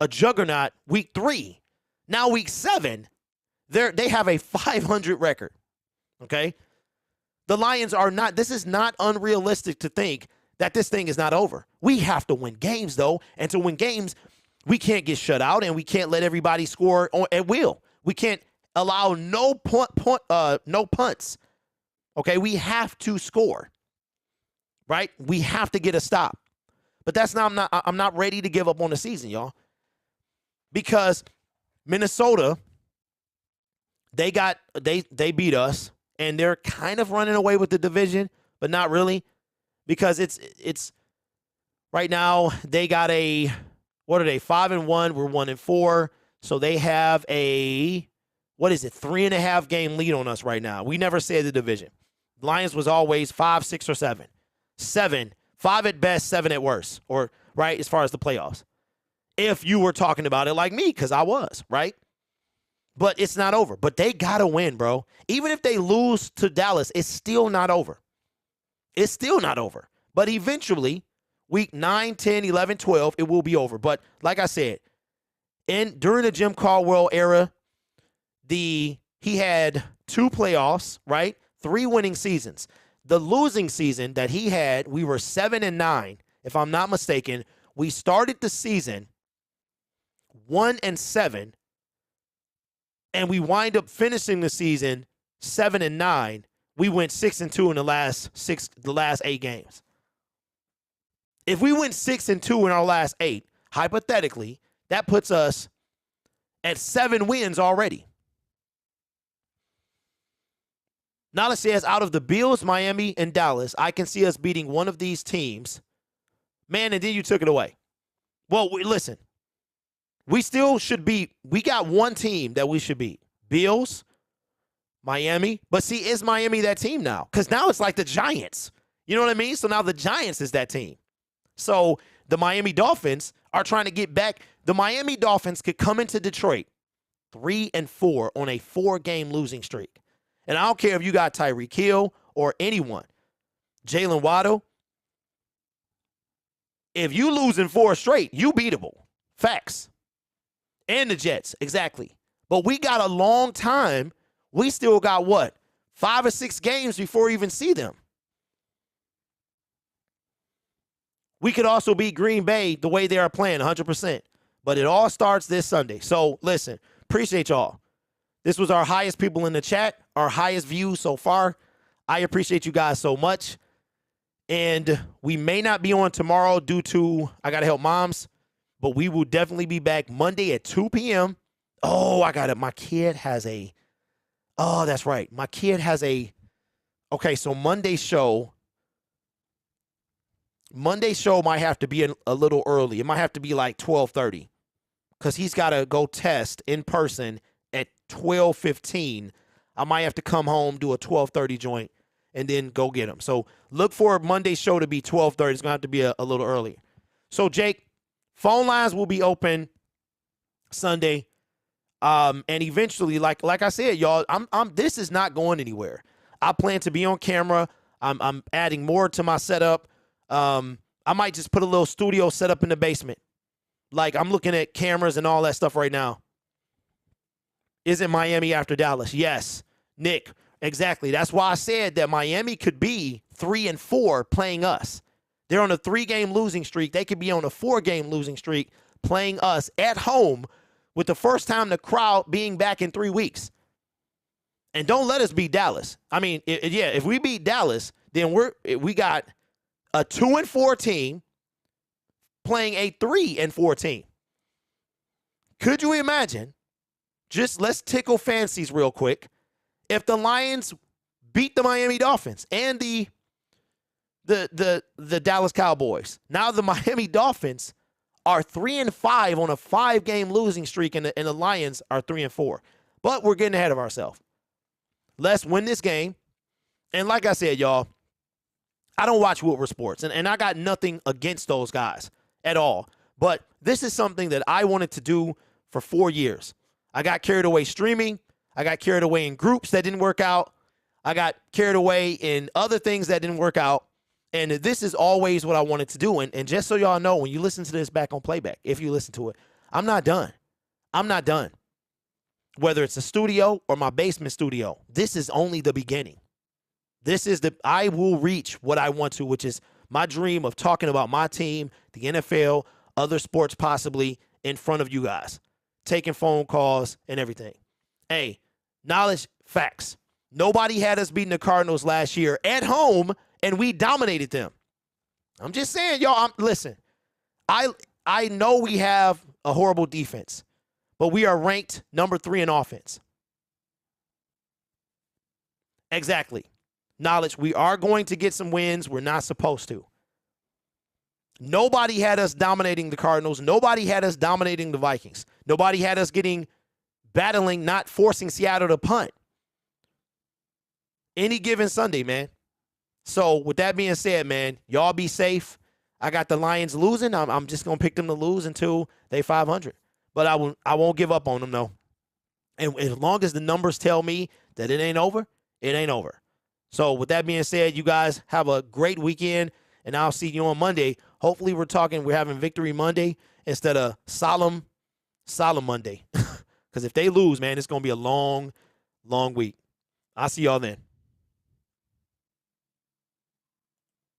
juggernaut week 3. Now week 7. They have a 500 record, okay? The Lions are not, this is not unrealistic to think that this thing is not over. We have to win games, though, and to win games, we can't get shut out, and we can't let everybody score at will. We can't allow no punts, okay? We have to score, right? We have to get a stop. But that's not, I'm not ready to give up on the season, y'all, because Minnesota, they beat us, and they're kind of running away with the division, but not really, because it's right now they got a, what are they, 5-1, we're 1-4, so they have a, what is it, 3.5 game lead on us right now. We never said the division. Lions was always 5, 6, or 7. 7, 5 at best, 7 at worst, or right, as far as the playoffs. If you were talking about it like me, because I was, right? But it's not over. But they got to win, bro. Even if they lose to Dallas, it's still not over. It's still not over. But eventually, week 9, 10, 11, 12, it will be over. But like I said, during the Jim Caldwell era, he had 2 playoffs, right? 3 winning seasons. The losing season that he had, we were 7-9, if I'm not mistaken. We started the season 1-7, and we wind up finishing the season 7-9. We went 6-2 in the last 8 games. If we went 6-2 in our last 8, hypothetically, that puts us at 7 wins already. Nala says, out of the Bills, Miami, and Dallas, I can see us beating one of these teams. Man, and then you took it away. Well, listen. We still should beat. We got one team that we should beat. Bills, Miami. But see, is Miami that team now? Because now it's like the Giants. You know what I mean? So now the Giants is that team. So the Miami Dolphins are trying to get back. The Miami Dolphins could come into Detroit 3-4 on a 4-game losing streak. And I don't care if you got Tyreek Hill or anyone. Jalen Waddle. If you lose in 4 straight, you beatable. Facts. And the Jets, exactly. But we got a long time. We still got what? 5 or 6 games before we even see them. We could also beat Green Bay the way they are playing, 100%. But it all starts this Sunday. So, listen, appreciate y'all. This was our highest people in the chat, our highest views so far. I appreciate you guys so much. And we may not be on tomorrow due to I got to help moms. But we will definitely be back Monday at 2 p.m. Oh, I got it. My kid has a – oh, that's right. My kid has a – okay, so Monday's show might have to be a little early. It might have to be like 12:30 because he's got to go test in person at 12:15. I might have to come home, do a 12:30 joint, and then go get him. So look for Monday's show to be 12:30. It's going to have to be a little earlier. So, Jake, phone lines will be open Sunday. And eventually, like I said, y'all, this is not going anywhere. I plan to be on camera. I'm adding more to my setup. I might just put a little studio set up in the basement. Like, I'm looking at cameras and all that stuff right now. Is it Miami after Dallas? Yes. Nick, exactly. That's why I said that Miami could be 3-4 playing us. They're on a 3-game losing streak. They could be on a 4-game losing streak playing us at home with the first time the crowd being back in 3 weeks. And don't let us beat Dallas. I mean, if we beat Dallas, then we got a 2-4 team playing a 3-4 team. Could you imagine, just let's tickle fancies real quick, if the Lions beat the Miami Dolphins and the Dallas Cowboys? Now the Miami Dolphins are 3-5 on a 5-game losing streak, and the Lions are 3-4. But we're getting ahead of ourselves. Let's win this game. And like I said, y'all, I don't watch Woodward Sports, and I got nothing against those guys at all. But this is something that I wanted to do for 4 years. I got carried away streaming. I got carried away in groups that didn't work out. I got carried away in other things that didn't work out. And this is always what I wanted to do. And just so y'all know, when you listen to this back on playback, if you listen to it, I'm not done. I'm not done. Whether it's a studio or my basement studio, this is only the beginning. I will reach what I want to, which is my dream of talking about my team, the NFL, other sports possibly in front of you guys, taking phone calls and everything. Hey, knowledge, facts. Nobody had us beating the Cardinals last year at home, and we dominated them. I'm just saying, y'all, listen, I know we have a horrible defense, but we are ranked number 3 in offense. Exactly. Knowledge, we are going to get some wins. We're not supposed to. Nobody had us dominating the Cardinals. Nobody had us dominating the Vikings. Nobody had us battling, not forcing Seattle to punt. Any given Sunday, man. So with that being said, man, y'all be safe. I got the Lions losing. I'm just going to pick them to lose until they 500. But I won't give up on them, though. And as long as the numbers tell me that it ain't over, it ain't over. So with that being said, you guys have a great weekend, and I'll see you on Monday. Hopefully we're having Victory Monday instead of Solemn Monday. Because if they lose, man, it's going to be a long, long week. I'll see y'all then.